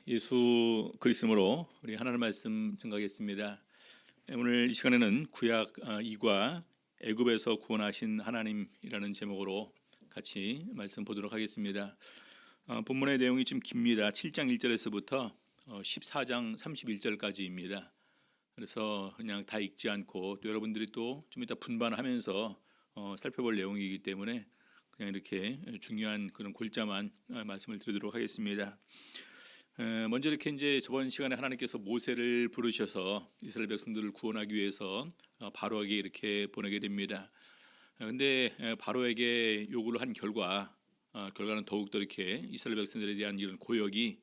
예수 그리스도로 우리 하나님 말씀 증거하겠습니다. 오늘 이 시간에는 구약 2과 애굽에서 구원하신 하나님이라는 제목으로 같이 말씀 보도록 하겠습니다. 본문의 내용이 좀 깁니다. 7장 1절에서부터 14장 31절까지입니다. 그래서 그냥 다 읽지 않고 또 여러분들이 또 좀 이따 분반하면서 살펴볼 내용이기 때문에 그냥 이렇게 중요한 그런 골자만 말씀을 드리도록 하겠습니다. 먼저 이렇게 이제 저번 시간에 하나님께서 모세를 부르셔서 이스라엘 백성들을 구원하기 위해서 바로에게 이렇게 보내게 됩니다. 근데 바로에게 요구를 한 결과는 더욱더 이렇게 이스라엘 백성들에 대한 이런 고역이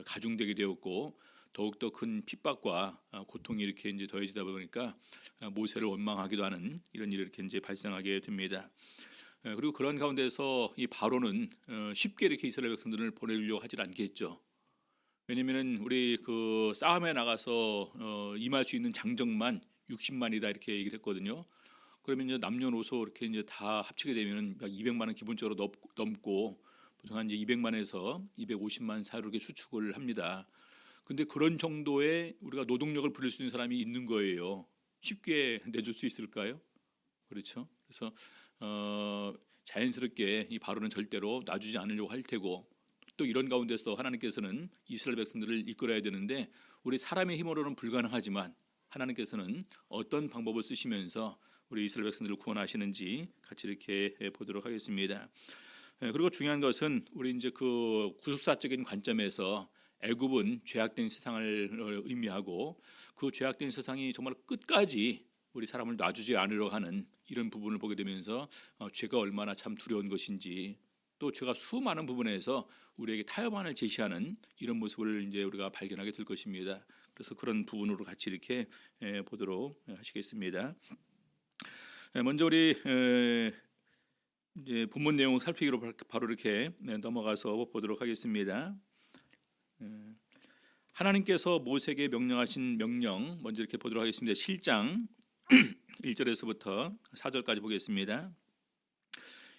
가중되게 되었고 더욱더 큰 핍박과 고통이 이렇게 이제 더해지다 보니까 모세를 원망하기도 하는 이런 일이 이렇게 이제 발생하게 됩니다. 그리고 그런 가운데서 이 바로는 쉽게 이렇게 이스라엘 백성들을 보내려고 하질 않겠죠. 왜냐면은 우리 그 싸움에 나가서 임할 수 있는 장정만 60만이다 이렇게 얘기를 했거든요. 그러면 이제 남녀노소 이렇게 이제 다 합치게 되면은 200만은 기본적으로 넘고 보통 한 이제 200만에서 250만 사이로 이렇게 추측을 합니다. 근데 그런 정도의 우리가 노동력을 부릴 수 있는 사람이 있는 거예요. 쉽게 내줄 수 있을까요? 그렇죠. 그래서 자연스럽게 이 바로는 절대로 놔주지 않으려고 할 테고 또 이런 가운데서 하나님께서는 이스라엘 백성들을 이끌어야 되는데 우리 사람의 힘으로는 불가능하지만 하나님께서는 어떤 방법을 쓰시면서 우리 이스라엘 백성들을 구원하시는지 같이 이렇게 보도록 하겠습니다. 그리고 중요한 것은 우리 이제 그 구속사적인 관점에서 애굽은 죄악된 세상을 의미하고 그 죄악된 세상이 정말 끝까지 우리 사람을 놔주지 않으려 하는 이런 부분을 보게 되면서 죄가 얼마나 참 두려운 것인지 또 죄가 수많은 부분에서 우리에게 타협안을 제시하는 이런 모습을 이제 우리가 발견하게 될 것입니다. 그래서 그런 부분으로 같이 이렇게 보도록 하시겠습니다. 먼저 우리 이제 본문 내용 살피기로 바로 이렇게 넘어가서 보도록 하겠습니다. 하나님께서 모세에게 명령하신 명령 먼저 이렇게 보도록 하겠습니다. 7장 1절에서부터 4절까지 보겠습니다.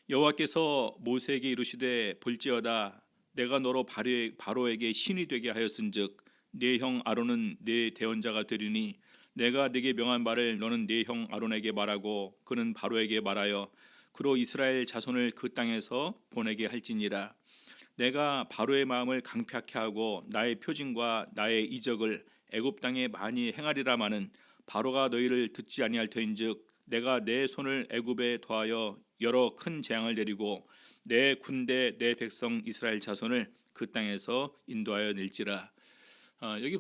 여호와께서 모세에게 이르시되 볼지어다 내가 너로 바로에게 신이 되게 하였은즉 네 형 아론은 네 대언자가 되리니 내가 네게 명한 말을 너는 네 형 아론에게 말하고 그는 바로에게 말하여 그로 이스라엘 자손을 그 땅에서 보내게 할지니라. 내가 바로의 마음을 강팍케 하고 나의 표징과 나의 이적을 애굽 땅에 많이 행하리라마는 바로가 너희를 듣지 아니할 터인즉 내가 내 손을 애굽에 더하여 여러 큰 재앙을 내리고 내 군대 내 백성 이스라엘 자손을 그 땅에서 인도하여 낼지라. 여기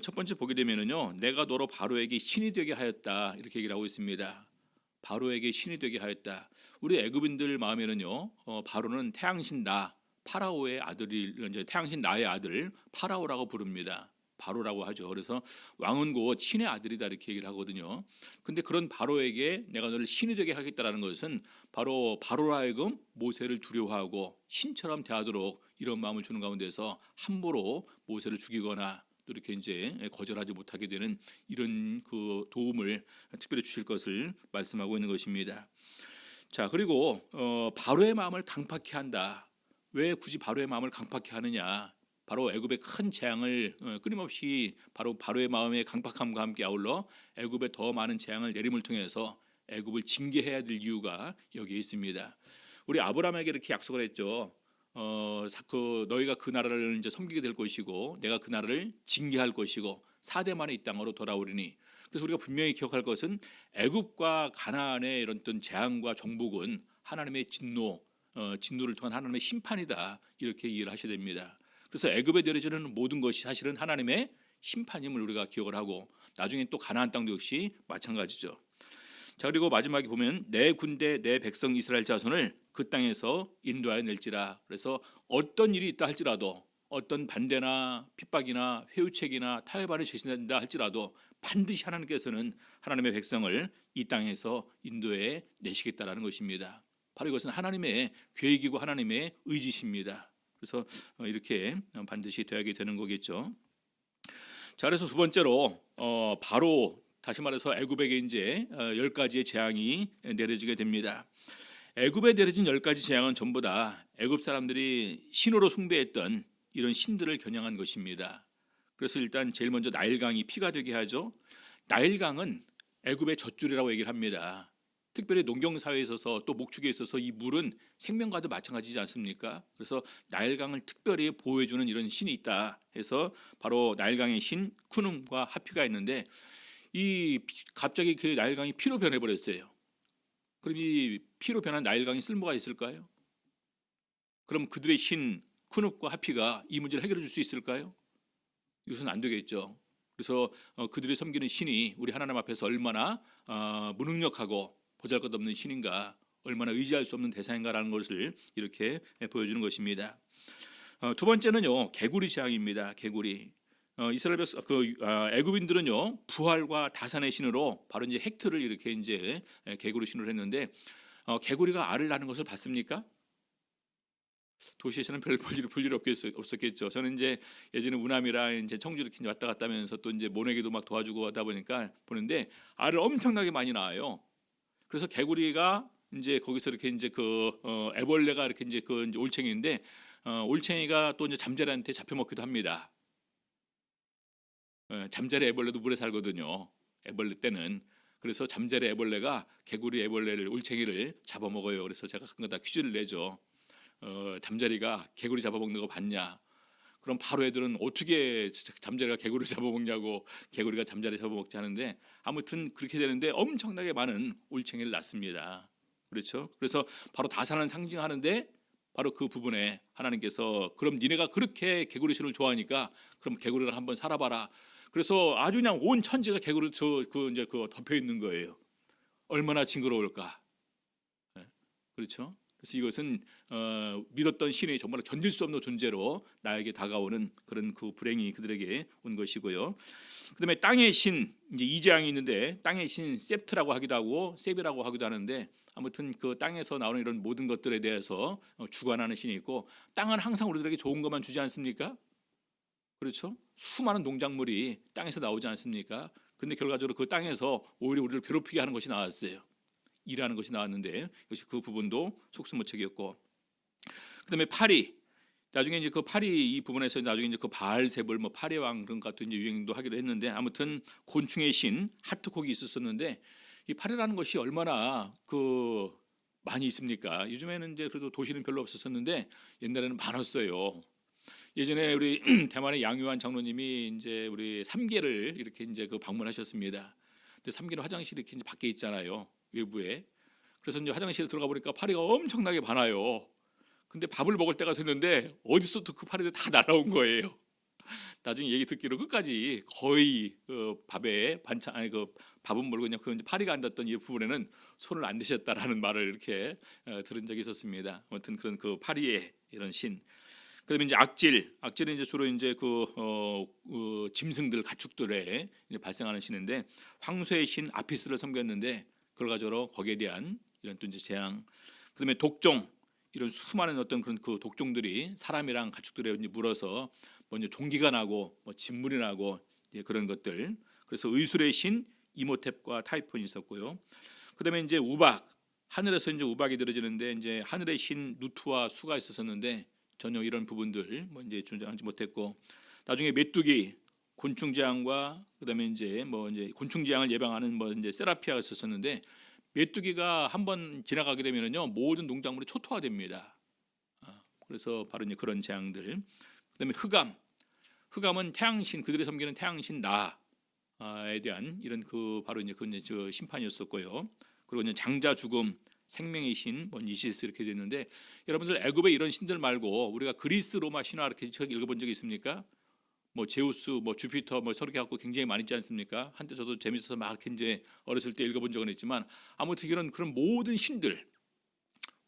첫 번째 보게 되면은요, 내가 너로 바로에게 신이 되게 하였다 이렇게 얘기를 하고 있습니다. 바로에게 신이 되게 하였다. 우리 애굽인들 마음에는요, 바로는 태양신 나 파라오의 아들이 이제 태양신 나의 아들 파라오라고 부릅니다. 바로라고 하죠. 그래서 왕은 곧 신의 아들이다 이렇게 얘기를 하거든요. 근데 그런 바로에게 내가 너를 신이 되게 하겠다라는 것은 바로 바로로 하여금 모세를 두려워하고 신처럼 대하도록 이런 마음을 주는 가운데서 함부로 모세를 죽이거나 또 이렇게 이제 거절하지 못하게 되는 이런 그 도움을 특별히 주실 것을 말씀하고 있는 것입니다. 자, 그리고 바로의 마음을 강팍케 한다. 왜 굳이 바로의 마음을 강팍케 하느냐? 바로 애굽의 큰 재앙을 끊임없이 바로의 마음의 강팍함과 함께 아울러 애굽에 더 많은 재앙을 내림을 통해서 애굽을 징계해야 될 이유가 여기에 있습니다. 우리 아브라함에게 이렇게 약속을 했죠. 너희가 그 나라를 이제 섬기게 될 것이고 내가 그 나라를 징계할 것이고 4대 만에 이 땅으로 돌아오리니. 그래서 우리가 분명히 기억할 것은 애굽과 가나안의 이런 어떤 재앙과 정복은 하나님의 진노를 통한 하나님의 심판이다 이렇게 이해를 하셔야 됩니다. 그래서 애굽에 내려지는 모든 것이 사실은 하나님의 심판임을 우리가 기억을 하고 나중에 또 가나안 땅도 역시 마찬가지죠. 자, 그리고 마지막에 보면 내 군대 내 백성 이스라엘 자손을 그 땅에서 인도하여 낼지라. 그래서 어떤 일이 있다 할지라도 어떤 반대나 핍박이나 회유책이나 타협안을 제시한다 할지라도 반드시 하나님께서는 하나님의 백성을 이 땅에서 인도해 내시겠다라는 것입니다. 바로 이것은 하나님의 계획이고 하나님의 의지십니다. 그래서 이렇게 반드시 되게 되는 거겠죠. 자, 그래서 두 번째로 바로 다시 말해서 애굽에게 이제 10가지의 재앙이 내려지게 됩니다. 애굽에 내려진 10가지 재앙은 전부 다 애굽 사람들이 신으로 숭배했던 이런 신들을 겨냥한 것입니다. 그래서 일단 제일 먼저 나일강이 피가 되게 하죠. 나일강은 애굽의 젖줄이라고 얘기를 합니다. 특별히 농경 사회에 있어서 또 목축에 있어서 이 물은 생명과도 마찬가지지 않습니까? 그래서 나일강을 특별히 보호해주는 이런 신이 있다 해서 바로 나일강의 신 쿠눔과 하피가 있는데 갑자기 그 나일강이 피로 변해버렸어요. 그럼 이 피로 변한 나일강이 쓸모가 있을까요? 그럼 그들의 신 쿠눕과 하피가 이 문제를 해결해 줄 수 있을까요? 이것은 안 되겠죠. 그래서 그들이 섬기는 신이 우리 하나님 앞에서 얼마나 무능력하고 보잘것없는 신인가, 얼마나 의지할 수 없는 대상인가라는 것을 이렇게 보여주는 것입니다. 두 번째는요, 개구리 재앙입니다. 개구리. 이스라엘 애굽인들은요 부활과 다산의 신으로 바로 이제 헥트를 이렇게 이제 개구리 신으로 했는데 개구리가 알을 낳는 것을 봤습니까? 도시에서는 별 볼 일 없었겠죠. 저는 이제 예전에 우남이랑 이제 청주 이렇게 왔다 갔다 하면서 또 이제 모내기도 막 도와주고 하다 보니까 보는데 알을 엄청나게 많이 낳아요. 그래서 개구리가 이제 거기서 이렇게 이제 애벌레가 이렇게 이제 이제 올챙이인데 올챙이가 또 이제 잠자리한테 잡혀 먹기도 합니다. 잠자리 애벌레도 물에 살거든요. 애벌레 때는. 그래서 잠자리 애벌레가 개구리 애벌레를 올챙이를 잡아먹어요. 그래서 제가 가끔 다 퀴즈를 내죠. 잠자리가 개구리 잡아먹는 거 봤냐? 그럼 바로 애들은 어떻게 잠자리가 개구리를 잡아먹냐고 개구리가 잠자리 잡아먹지 하는데 아무튼 그렇게 되는데 엄청나게 많은 올챙이를 낳습니다. 그렇죠? 그래서 바로 다산을 상징하는데 바로 그 부분에 하나님께서 그럼 니네가 그렇게 개구리 신을 좋아하니까 그럼 개구리랑 한번 살아봐라. 그래서 아주 그냥 온 천지가 개구리 이제 덮여 있는 거예요. 얼마나 징그러울까. 네. 그렇죠? 그래서 이것은 믿었던 신이 정말 견딜 수 없는 존재로 나에게 다가오는 그런 그 불행이 그들에게 온 것이고요. 그다음에 땅의 신 이제 이재앙이 있는데 땅의 신 셉트라고 하기도 하고 셉이라고 하기도 하는데 아무튼 그 땅에서 나오는 이런 모든 것들에 대해서 주관하는 신이 있고 땅은 항상 우리들에게 좋은 것만 주지 않습니까? 그렇죠? 수많은 농작물이 땅에서 나오지 않습니까? 근데 결과적으로 그 땅에서 오히려 우리를 괴롭히게 하는 것이 나왔어요. 일하는 것이 나왔는데 역시 그 부분도 속수무책이었고 그다음에 파리 나중에 이제 그 파리 이 부분에서 나중에 이제 그 바알세불 뭐 파리왕 그런 같은 이제 유행도 하기도 했는데 아무튼 곤충의 신 하트콕이 있었었는데 이 파리라는 것이 얼마나 많이 있습니까? 요즘에는 이제 그래도 도시는 별로 없었었는데 옛날에는 많았어요. 예전에 우리 대만의 양유한 장로님이 이제 우리 삼계를 이렇게 이제 방문하셨습니다. 근데 삼계는 화장실이 이렇게 이제 밖에 있잖아요. 외부에. 그래서 이제 화장실에 들어가 보니까 파리가 엄청나게 많아요. 근데 밥을 먹을 때가 됐는데 어디서 또 그 파리들 다 날아온 거예요. 나중에 얘기 듣기로 끝까지 거의 밥에 반찬 아니 밥은 모르고 그냥 파리가 앉았던 이 부분에는 손을 안 대셨다라는 말을 이렇게 들은 적이 있었습니다. 아무튼 그런 그 파리의 이런 신. 그다음에 이제 악질은 이제 주로 이제 짐승들 가축들에 이제 발생하는 신인데 황소의 신 아피스를 섬겼는데 그걸 가지고 거기에 대한 이런 또 이제 재앙. 그다음에 독종 이런 수많은 어떤 그런 그 독종들이 사람이랑 가축들에 이제 물어서 먼저 종기가 나고 뭐 진물이 나고 그런 것들. 그래서 의술의 신 이모탭과 타이폰이 있었고요. 그다음에 이제 우박 하늘에서 이제 우박이 들어지는데 이제 하늘의 신 누트와 수가 있었었는데 전혀 이런 부분들 뭐 이제 존재하지 못했고 나중에 메뚜기 곤충 재앙과 그다음에 이제 곤충 재앙을 예방하는 뭐 이제 세라피아가 있었었는데 메뚜기가 한번 지나가게 되면은요 모든 농작물이 초토화됩니다. 그래서 바로 이제 그런 재앙들. 그다음에 흑암은 태양신 그들이 섬기는 태양신 나에 대한 이런 바로 이제 그 심판이었었고요. 그리고 이제 장자 죽음 생명의 신, 이시스 이렇게 됐는데 여러분들 애굽의 이런 신들 말고 우리가 그리스 로마 신화 이렇게 읽어본 적이 있습니까? 뭐 제우스, 뭐 주피터, 뭐 서로 갖고 굉장히 많이 있지 않습니까? 한때 저도 재밌어서 막 이렇게 이제 어렸을 때 읽어본 적은 있지만 아무튼 이런 그런 모든 신들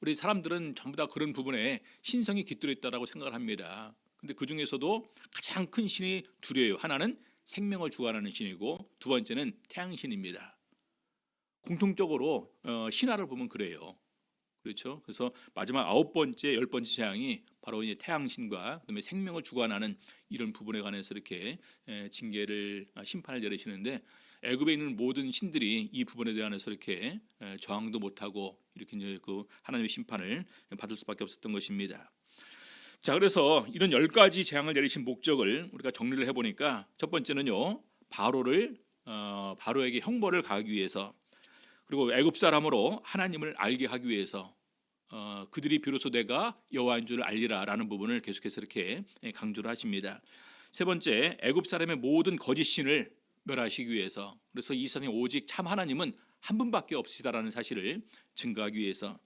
우리 사람들은 전부 다 그런 부분에 신성이 깃들어 있다라고 생각을 합니다. 근데 그 중에서도 가장 큰 신이 둘이에요. 하나는 생명을 주관하는 신이고 두 번째는 태양신입니다. 공통적으로 신화를 보면 그래요. 그렇죠? 그래서 마지막 9번째, 10번째 재앙이 바로 이제 태양신과 그다음에 생명을 주관하는 이런 부분에 관해서 이렇게 징계를 심판을 내리시는데 애굽에 있는 모든 신들이 이 부분에 대해서 이렇게 저항도 못하고 이렇게 이제 그 하나님의 심판을 받을 수밖에 없었던 것입니다. 자, 그래서 이런 10가지 재앙을 내리신 목적을 우리가 정리를 해보니까 첫 번째는요, 바로에게 형벌을 가하기 위해서, 그리고 애굽 사람으로 하나님을 알게 하기 위해서, 그들이 비로소 내가 여호와인 줄을 알리라라는 부분을 계속해서 이렇게 강조를 하십니다. 세 번째, 애굽 사람의 모든 거짓 신을 멸하시기 위해서, 그래서 이 세상에 오직 참 하나님은 한 분밖에 없으시다라는 사실을 증거하기 위해서.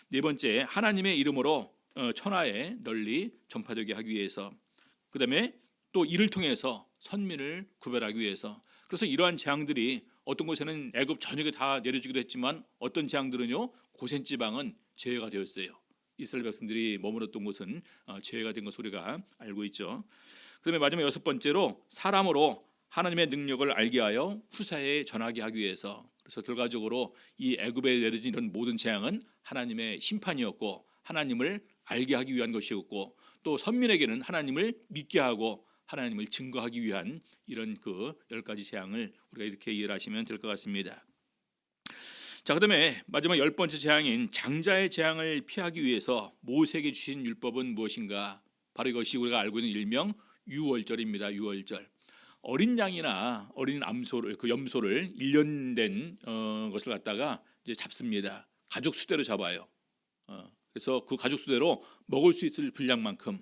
네 번째, 하나님의 이름으로 천하에 널리 전파되게 하기 위해서. 그다음에 또 이를 통해서 선민을 구별하기 위해서. 그래서 이러한 재앙들이 어떤 곳에는 애굽 전역에 다 내려지기도 했지만 어떤 재앙들은요, 고센 지방은 제외가 되었어요. 이스라엘 백성들이 머물렀던 곳은 제외가 된 것을 우리가 알고 있죠. 그다음에 마지막 여섯 번째로, 사람으로 하나님의 능력을 알게 하여 후사에 전하게 하기 위해서. 그래서 결과적으로 이 애굽에 내려진 이런 모든 재앙은 하나님의 심판이었고, 하나님을 알게 하기 위한 것이었고, 또 선민에게는 하나님을 믿게 하고 하나님을 증거하기 위한 이런 그 10가지 재앙을 우리가 이렇게 이해를 하시면 될 것 같습니다. 자, 그다음에 마지막 10번째 재앙인 장자의 재앙을 피하기 위해서 모세에게 주신 율법은 무엇인가? 바로 이것이 우리가 알고 있는 일명 유월절입니다. 유월절. 어린 양이나 어린 암소를, 그 염소를 1년 된 것을 갖다가 이제 잡습니다. 가족 수대로 잡아요. 그래서 그 가족 수대로 먹을 수 있을 분량만큼,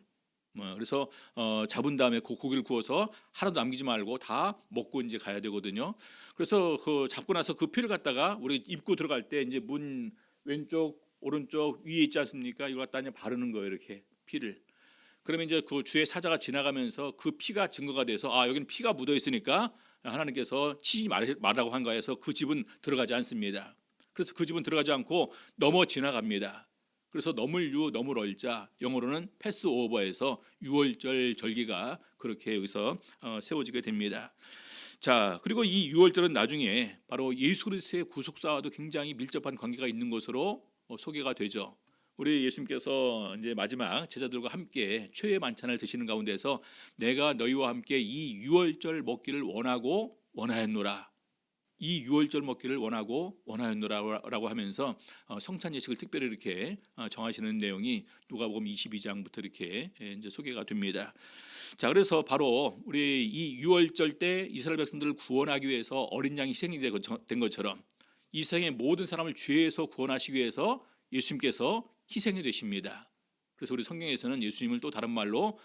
그래서 잡은 다음에 그 고기를 구워서 하나도 남기지 말고 다 먹고 이제 가야 되거든요. 그래서 그 잡고 나서 그 피를 갖다가 우리 입고 들어갈 때 이제 문 왼쪽 오른쪽 위에 있지 않습니까? 이걸 갖다 그냥 바르는 거예요, 이렇게 피를. 그러면 이제 그 주의 사자가 지나가면서 그 피가 증거가 돼서, 여기는 피가 묻어 있으니까 하나님께서 치지 말라고 한 거에서 그 집은 들어가지 않습니다. 그래서 그 집은 들어가지 않고 넘어 지나갑니다. 그래서 넘을 유 넘을 얼자, 영어로는 패스오버에서 유월절 절기가 그렇게 여기서 세워지게 됩니다. 자, 그리고 이 유월절은 나중에 바로 예수 그리스도의 구속사와도 굉장히 밀접한 관계가 있는 것으로 소개가 되죠. 우리 예수님께서 이제 마지막 제자들과 함께 최후의 만찬을 드시는 가운데서 내가 너희와 함께 이 유월절 먹기를 원하였노라. 이 유월절 먹기를 원하였노라라고 하면서 성찬 예식을 특별히 이렇게 정하시는 내용이 누가복음 22장부터 이렇게 이제 소개가 됩니다. 자, 그래서 바로 우리 이 유월절 때 이스라엘 백성들을 구원하기 위해서 어린 양이 희생이 된 것처럼 이 세상의 모든 사람을 죄에서 구원하시기 위해서 예수님께서 희생이 되십니다. 그래서 우리 성경에서는 예수님을 또 다른 말로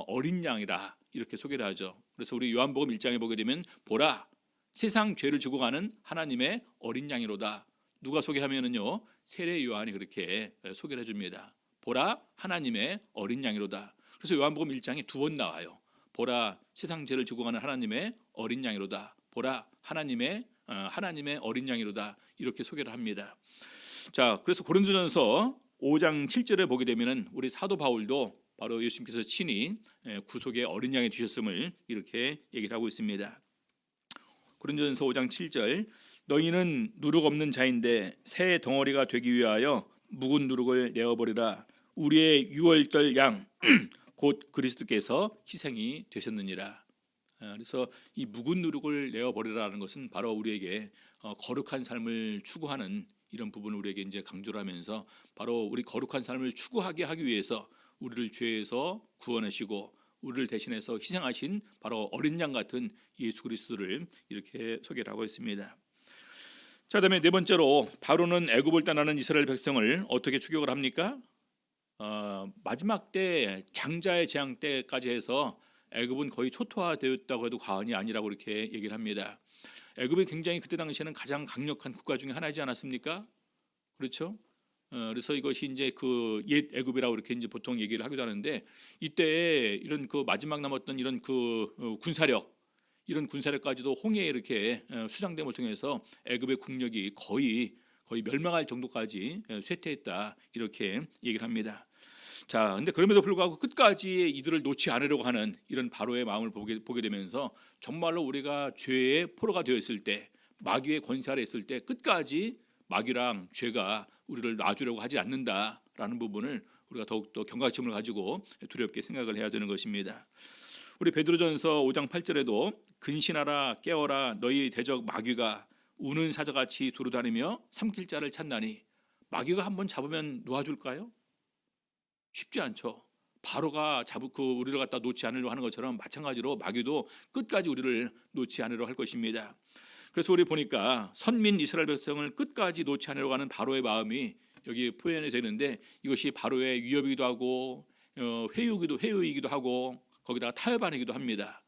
어린 양이라 이렇게 소개를 하죠. 그래서 우리 요한복음 1장에 보게 되면 보라, 세상 죄를 지고 가는 하나님의 어린 양이로다. 누가 소개하면은요, 세례 요한이 그렇게 소개를 해줍니다. 보라, 하나님의 어린 양이로다. 그래서 요한복음 1장에 2번 나와요. 보라, 세상 죄를 지고 가는 하나님의 어린 양이로다. 보라, 하나님의 어린 양이로다. 이렇게 소개를 합니다. 자, 그래서 고린도전서 5장 7절에 보게 되면은 우리 사도 바울도 바로 예수님께서 친히 구속의 어린 양이 되셨음을 이렇게 얘기를 하고 있습니다. 고린도전서 5장 7절, 너희는 누룩 없는 자인데 새 덩어리가 되기 위하여 묵은 누룩을 내어버리라. 우리의 유월절 양 곧 그리스도께서 희생이 되셨느니라. 그래서 이 묵은 누룩을 내어버리라는 것은 바로 우리에게 거룩한 삶을 추구하는 이런 부분을 우리에게 이제 강조를 하면서 바로 우리 거룩한 삶을 추구하게 하기 위해서 우리를 죄에서 구원하시고 우리를 대신해서 희생하신 바로 어린 양 같은 예수 그리스도를 이렇게 소개를 하고 있습니다. 자, 그다음에 네 번째로, 바로는 애굽을 떠나는 이스라엘 백성을 어떻게 추격을 합니까? 마지막 때 장자의 재앙 때까지 해서 애굽은 거의 초토화되었다고 해도 과언이 아니라고 이렇게 얘기를 합니다. 애굽이 굉장히 그때 당시에는 가장 강력한 국가 중에 하나이지 않았습니까? 그렇죠? 그래서 이것이 이제 그 옛 애굽이라고 이렇게 이제 보통 얘기를 하기도 하는데, 이때 이런 그 마지막 남았던 이런 그 이런 군사력까지도 홍해에 이렇게 수장됨을 통해서 애굽의 국력이 거의 멸망할 정도까지 쇠퇴했다, 이렇게 얘기를 합니다. 자, 근데 그럼에도 불구하고 끝까지 이들을 놓지 않으려고 하는 이런 바로의 마음을 보게 되면서 정말로 우리가 죄의 포로가 되었을 때, 마귀의 권세 아래 있을 때 끝까지 마귀랑 죄가 우리를 놔주려고 하지 않는다라는 부분을 우리가 더욱더 경각심을 가지고 두렵게 생각을 해야 되는 것입니다. 우리 베드로전서 5장 8절에도 근신하라 깨어라 너희 대적 마귀가 우는 사자같이 두루다니며 삼킬 자를 찾나니. 마귀가 한번 잡으면 놓아줄까요? 쉽지 않죠. 바로가 우리를 갖다 놓지 않으려고 하는 것처럼 마찬가지로 마귀도 끝까지 우리를 놓지 않으려고 할 것입니다. 그래서 우리 보니까 선민 이스라엘 백성을 끝까지 놓지 않으려고 하는 바로의 마음이 여기 표현이 되는데, 이것이 바로의 위협이기도 하고 회유이기도 하고 거기다가 타협안이기도 합니다.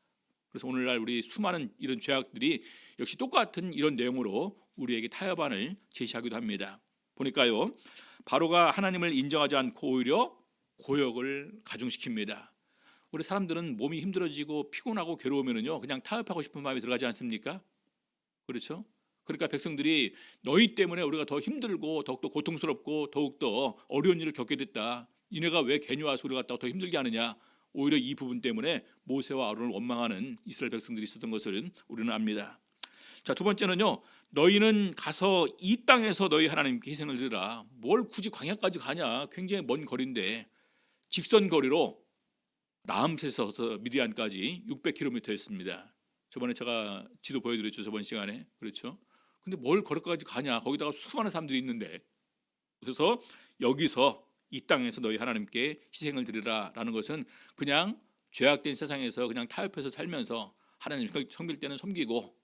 그래서 오늘날 우리 수많은 이런 죄악들이 역시 똑같은 이런 내용으로 우리에게 타협안을 제시하기도 합니다. 보니까요, 바로가 하나님을 인정하지 않고 오히려 고역을 가중시킵니다. 우리 사람들은 몸이 힘들어지고 피곤하고 괴로우면은요 그냥 타협하고 싶은 마음이 들어가지 않습니까? 그렇죠? 그러니까 백성들이 너희 때문에 우리가 더 힘들고 더욱더 고통스럽고 더욱더 어려운 일을 겪게 됐다. 이네가 왜 괜히 와서 우리가 더 힘들게 하느냐. 오히려 이 부분 때문에 모세와 아론을 원망하는 이스라엘 백성들이 있었던 것을 우리는 압니다. 자, 두 번째는요, 너희는 가서 이 땅에서 너희 하나님께 희생을 드리라. 뭘 굳이 광야까지 가냐? 굉장히 먼 거리인데 직선 거리로 라암셋에서 미디안까지 600km였습니다. 저번에 제가 지도 보여드렸죠, 저번 시간에. 그렇죠? 근데 뭘 거기까지 가냐? 거기다가 수많은 사람들이 있는데. 그래서 여기서 이 땅에서 너희 하나님께 희생을 드리라라는 것은 그냥 죄악된 세상에서 그냥 타협해서 살면서 하나님 섬길 때는 섬기고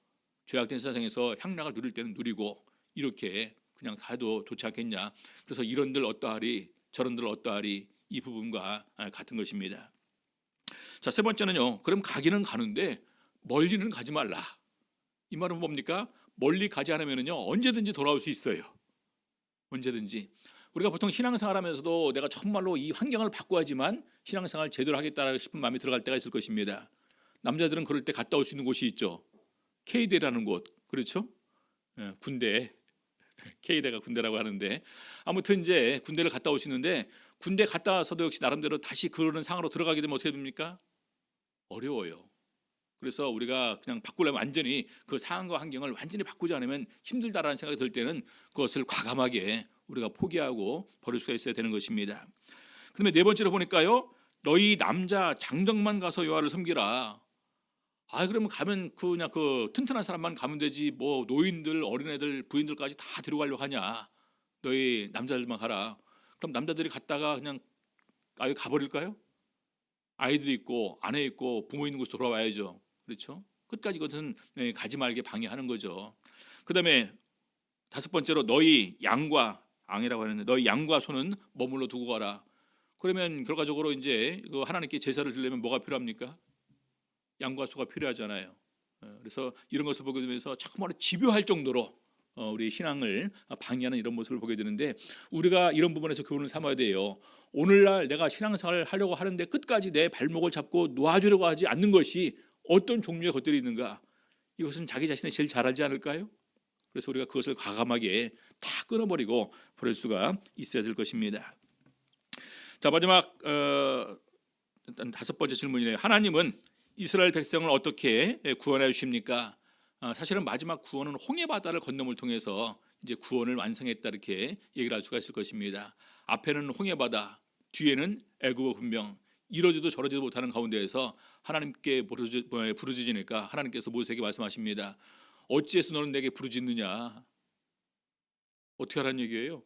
죄악된 세상에서 향락을 누릴 때는 누리고 이렇게 그냥 다도 좋지 않겠냐. 그래서 이런들 어떠하리 저런들 어떠하리 이 부분과 같은 것입니다. 자, 세 번째는요, 그럼 가기는 가는데 멀리는 가지 말라. 이 말은 뭡니까? 멀리 가지 않으면요 언제든지 돌아올 수 있어요. 언제든지. 우리가 보통 신앙생활 하면서도 내가 정말로 이 환경을 바꿔야지만 신앙생활 제대로 하겠다 싶은 마음이 들어갈 때가 있을 것입니다. 남자들은 그럴 때 갔다 올 수 있는 곳이 있죠. K대라는 곳. 그렇죠? 군대. K대가 군대라고 하는데, 아무튼 이제 군대를 갔다 오시는데 군대 갔다 와서도 역시 나름대로 다시 그러는 상황으로 들어가게 되면 어떻게 됩니까? 어려워요. 그래서 우리가 그냥 바꾸려면 완전히 그 상황과 환경을 완전히 바꾸지 않으면 힘들다라는 생각이 들 때는 그것을 과감하게 우리가 포기하고 버릴 수가 있어야 되는 것입니다. 그다음에 네 번째로 보니까요, 너희 남자 장정만 가서 여호와를 섬기라. 그러면 가면 그냥 그 튼튼한 사람만 가면 되지 뭐 노인들, 어린애들, 부인들까지 다 데려가려고 하냐. 너희 남자들만 가라. 그럼 남자들이 갔다가 그냥 가버릴까요? 아이들이 있고 아내 있고 부모 있는 곳에 돌아와야죠. 그렇죠? 끝까지 이것은 가지 말게 방해하는 거죠. 그다음에 다섯 번째로 너희 양과 앙이라고 하는데 너희 양과 소는 머물러 두고 가라. 그러면 결과적으로 이제 하나님께 제사를 드리려면 뭐가 필요합니까? 양과 소가 필요하잖아요. 그래서 이런 것을 보게 되면서 정말 집요할 정도로 우리 신앙을 방해하는 이런 모습을 보게 되는데, 우리가 이런 부분에서 교훈을 삼아야 돼요. 오늘날 내가 신앙생활을 하려고 하는데 끝까지 내 발목을 잡고 놓아주려고 하지 않는 것이 어떤 종류의 것들이 있는가? 이것은 자기 자신이 제일 잘 알지 않을까요? 그래서 우리가 그것을 과감하게 다 끊어버리고 버릴 수가 있어야 될 것입니다. 자, 마지막 일단 다섯 번째 질문이네요. 하나님은 이스라엘 백성을 어떻게 구원해 주십니까? 사실은 마지막 구원은 홍해 바다를 건너물 통해서 이제 구원을 완성했다 이렇게 얘기를 할 수가 있을 것입니다. 앞에는 홍해 바다, 뒤에는 애굽의 군병, 이러지도 저러지도 못하는 가운데에서 하나님께 부르짖으니까 하나님께서 모세에게 말씀하십니다. 어찌해서 너는 내게 부르짖느냐? 어떻게 하라는 얘기예요?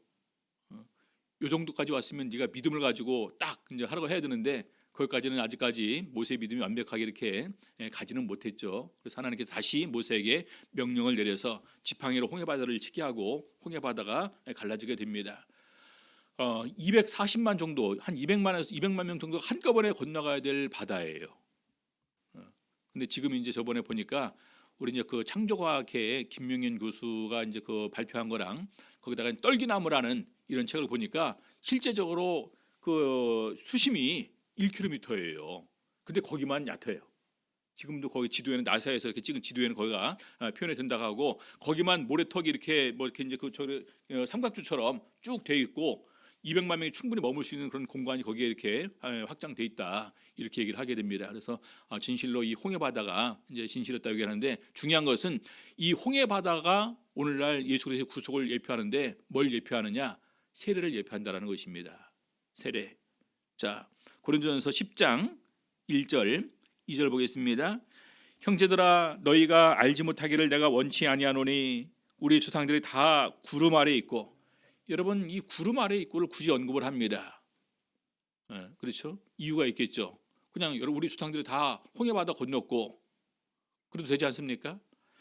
이 정도까지 왔으면 네가 믿음을 가지고 딱 이제 하라고 해야 되는데 거기까지는 아직까지 모세의 믿음이 완벽하게 이렇게 가지는 못했죠. 그래서 하나님께서 다시 모세에게 명령을 내려서 지팡이로 홍해 바다를 치게 하고 홍해 바다가 갈라지게 됩니다. 240만 정도, 한 200만에서 200만 명 정도 한꺼번에 건너가야 될 바다예요. 근데 지금 이제 저번에 보니까 우리 이제 그 창조과학회 김명현 교수가 이제 그 발표한 거랑 거기다가 떨기나무라는 이런 책을 보니까 실제적으로 그 수심이 1km예요. 근데 거기만 얕아요. 지금도 거기 지도에는 나사에서 이렇게 찍은 지도에는 거기가 표현이 된다고 하고, 거기만 모래턱이 이렇게 뭐 이렇게 이제 그 삼각주처럼 쭉 돼 있고 200만 명이 충분히 머물 수 있는 그런 공간이 거기에 이렇게 확장돼 있다 이렇게 얘기를 하게 됩니다. 그래서 진실로 이 홍해 바다가 이제 진실이었다고 얘기하는데, 중요한 것은 이 홍해 바다가 오늘날 예수 그리스도의 구속을 예표하는데 뭘 예표하느냐? 세례를 예표한다라는 것입니다. 세례. 자, 고린도전서 10장 1절 2절 보겠습니다. 형제들아, 너희가 알지 못하기를 내가 원치 아니하노니 우리 조상들이 다 구름 아래에 있고. 여러분, 이 구름 아래에 있고를 굳이 언급을 합니다. 그렇죠? 이유가 있겠죠. 그냥 우리 조상들이 다 홍해바다 건넜고 그래도 되지 않습니까?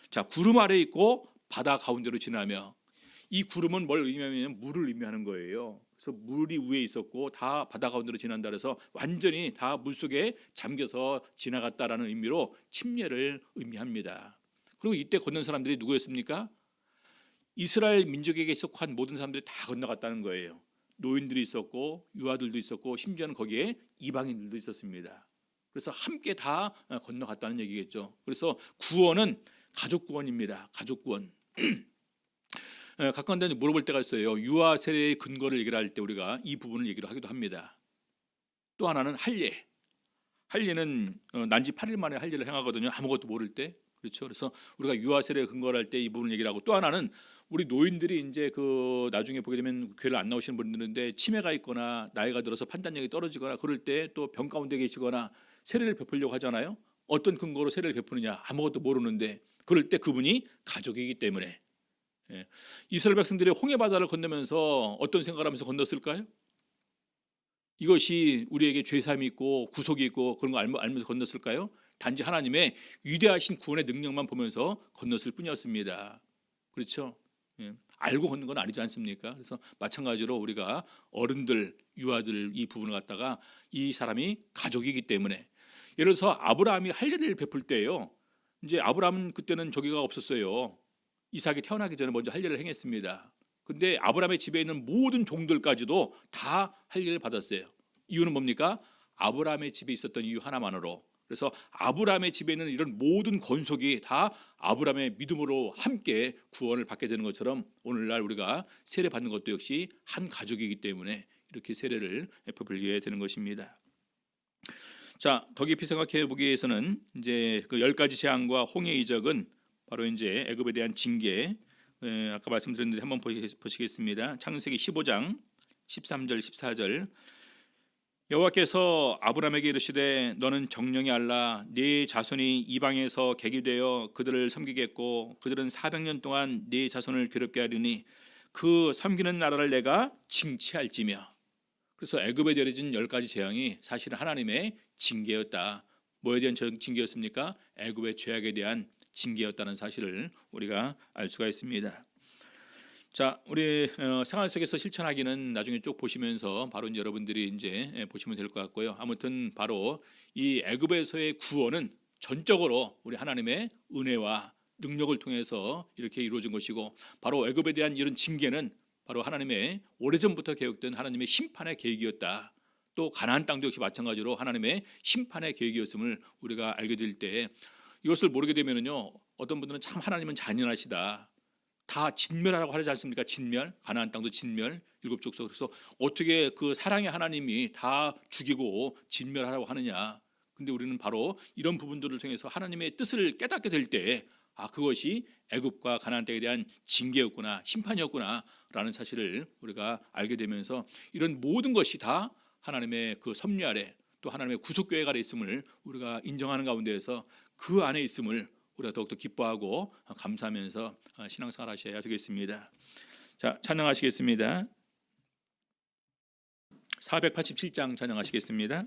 자, 구름 아래 있고 바다 가운데로 지나며 이 구름은 뭘 의미하냐면 물을 의미하는 거예요. 그래서 물이 위에 있었고 다 바다 가운데로 지난다 그래서 완전히 다 물속에 잠겨서 지나갔다라는 의미로 침례를 의미합니다. 그리고 이때 건넌 사람들이 누구였습니까? 이스라엘 민족에게 속한 모든 사람들이 다 건너갔다는 거예요. 노인들이 있었고 유아들도 있었고 심지어는 거기에 이방인들도 있었습니다. 그래서 함께 다 건너갔다는 얘기겠죠. 그래서 구원은 가족 구원입니다. 가족 구원. 가까운 데 물어볼 때가 있어요. 유아 세례의 근거를 얘기를 할 때 우리가 이 부분을 얘기를 하기도 합니다. 또 하나는 할례. 할례는 난지 8일 만에 할례를 행하거든요. 아무것도 모를 때. 그렇죠. 그래서 우리가 유아 세례 근거를 할 때 이 부분을 얘기를 하고 또 하나는 우리 노인들이 이제 그 나중에 보게 되면 교회를 안 나오시는 분들인데 치매가 있거나 나이가 들어서 판단력이 떨어지거나 그럴 때 또 병 가운데 계시거나 세례를 베풀려고 하잖아요. 어떤 근거로 세례를 베푸느냐 아무것도 모르는데 그럴 때 그분이 가족이기 때문에 이스라엘 백성들이 홍해 바다를 건너면서 어떤 생각을 하면서 건넜을까요? 이것이 우리에게 죄사함이 있고 구속이 있고 그런 거 알면서 건넜을까요? 단지 하나님의 위대하신 구원의 능력만 보면서 건넜을 뿐이었습니다. 그렇죠? 알고 걷는 건 아니지 않습니까? 그래서 마찬가지로 우리가 어른들, 유아들 이 부분을 갖다가 이 사람이 가족이기 때문에 예를 들어서 아브라함이 할례를 베풀 때요. 이제 아브라함은 그때는 저기가 없었어요. 이삭이 태어나기 전에 먼저 할례를 행했습니다. 근데 아브라함의 집에 있는 모든 종들까지도 다 할례를 받았어요. 이유는 뭡니까? 아브라함의 집에 있었던 이유 하나만으로. 그래서 아브라함의 집에 있는 이런 모든 권속이 다 아브라함의 믿음으로 함께 구원을 받게 되는 것처럼 오늘날 우리가 세례 받는 것도 역시 한 가족이기 때문에 이렇게 세례를 베풀게 되는 것입니다. 자, 더 깊이 생각해 보기 위해서는 이제 그 10가지 재앙과 홍해 이적은 바로 이제 애굽에 대한 징계. 아까 말씀드렸는데 한번 보시겠습니다. 창세기 15장 13절 14절. 여호와께서 아브라함에게 이르시되 너는 정령이 알라 네 자손이 이방에서 객이 되어 그들을 섬기겠고 그들은 400년 동안 네 자손을 괴롭게 하리니 그 섬기는 나라를 내가 징치할지며. 그래서 애굽에 내려진 10가지 재앙이 사실은 하나님의 징계였다. 뭐에 대한 징계였습니까? 애굽의 죄악에 대한 징계였다는 사실을 우리가 알 수가 있습니다. 자, 우리 생활 속에서 실천하기는 나중에 쭉 보시면서 바로 이제 여러분들이 이제 보시면 될 것 같고요. 아무튼 바로 이 애굽에서의 구원은 전적으로 우리 하나님의 은혜와 능력을 통해서 이렇게 이루어진 것이고 바로 애굽에 대한 이런 징계는 바로 하나님의 오래전부터 계획된 하나님의 심판의 계획이었다. 또 가나안 땅도 역시 마찬가지로 하나님의 심판의 계획이었음을 우리가 알게 될 때 이것을 모르게 되면은요 어떤 분들은 참 하나님은 잔인하시다. 다 진멸하라고 하지 않습니까? 진멸, 가나안 땅도 진멸, 7족속. 그래서 어떻게 그 사랑의 하나님이 다 죽이고 진멸하라고 하느냐? 근데 우리는 바로 이런 부분들을 통해서 하나님의 뜻을 깨닫게 될 때, 그것이 애굽과 가나안 땅에 대한 징계였구나, 심판이었구나라는 사실을 우리가 알게 되면서 이런 모든 것이 다 하나님의 그 섭리 아래 또 하나님의 구속계획 아래 있음을 우리가 인정하는 가운데에서 그 안에 있음을 우리가 더욱더 기뻐하고 감사하면서 신앙생활 하셔야 되겠습니다. 자, 찬양하시겠습니다. 487장 찬양하시겠습니다.